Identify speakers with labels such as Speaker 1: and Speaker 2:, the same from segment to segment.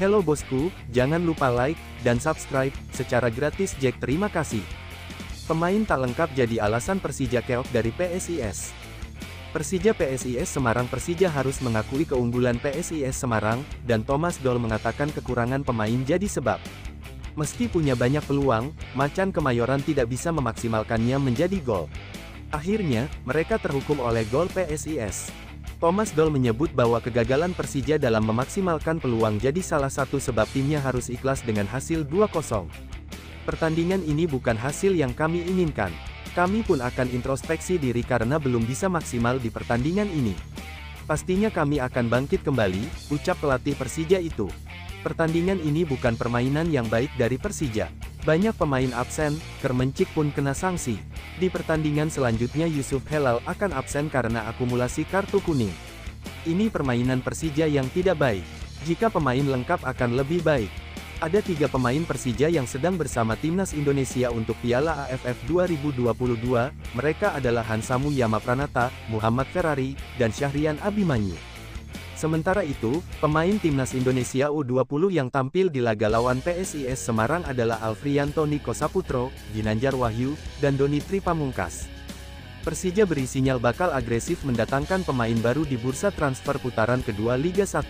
Speaker 1: Hello bosku, jangan lupa like dan subscribe secara gratis Jack, terima kasih. Pemain tak lengkap jadi alasan Persija keok dari PSIS. Persija PSIS Semarang. Persija harus mengakui keunggulan PSIS Semarang, dan Thomas Doll mengatakan kekurangan pemain jadi sebab. Meski punya banyak peluang, Macan Kemayoran tidak bisa memaksimalkannya menjadi gol. Akhirnya, mereka terhukum oleh gol PSIS. Thomas Doll menyebut bahwa kegagalan Persija dalam memaksimalkan peluang jadi salah satu sebab timnya harus ikhlas dengan hasil 2-0. Pertandingan ini bukan hasil yang kami inginkan. Kami pun akan introspeksi diri karena belum bisa maksimal di pertandingan ini. Pastinya kami akan bangkit kembali, ucap pelatih Persija itu. Pertandingan ini bukan permainan yang baik dari Persija. Banyak pemain absen, Kermencik pun kena sanksi. Di pertandingan selanjutnya Yusuf Helal akan absen karena akumulasi kartu kuning. Ini permainan Persija yang tidak baik. Jika pemain lengkap akan lebih baik. Ada 3 pemain Persija yang sedang bersama Timnas Indonesia untuk Piala AFF 2022, mereka adalah Hansamu Yamapranata, Muhammad Ferrari, dan Syahrian Abimanyu. Sementara itu, pemain Timnas Indonesia U20 yang tampil di laga lawan PSIS Semarang adalah Alfrianto Niko Saputro, Ginanjar Wahyu, dan Doni Tripamungkas. Persija beri sinyal bakal agresif mendatangkan pemain baru di bursa transfer putaran kedua Liga 1.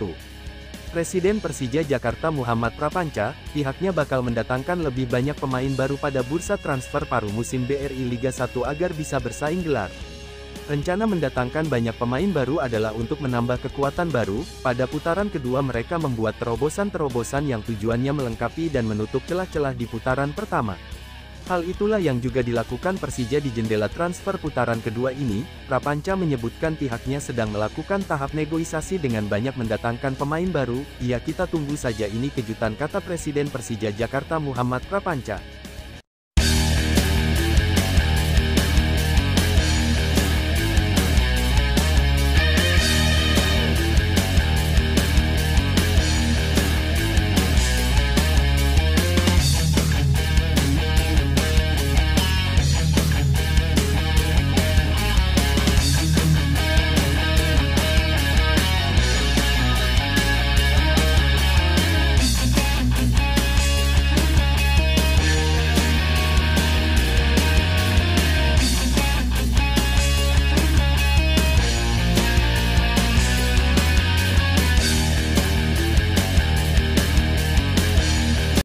Speaker 1: Presiden Persija Jakarta Muhammad Prapanca, pihaknya bakal mendatangkan lebih banyak pemain baru pada bursa transfer paruh musim BRI Liga 1 agar bisa bersaing gelar. Rencana mendatangkan banyak pemain baru adalah untuk menambah kekuatan baru. Pada putaran kedua mereka membuat terobosan-terobosan yang tujuannya melengkapi dan menutup celah-celah di putaran pertama. Hal itulah yang juga dilakukan Persija di jendela transfer putaran kedua ini. Prapanca menyebutkan pihaknya sedang melakukan tahap negosiasi dengan banyak mendatangkan pemain baru. Ya, kita tunggu saja, ini kejutan, kata Presiden Persija Jakarta Muhammad Prapanca.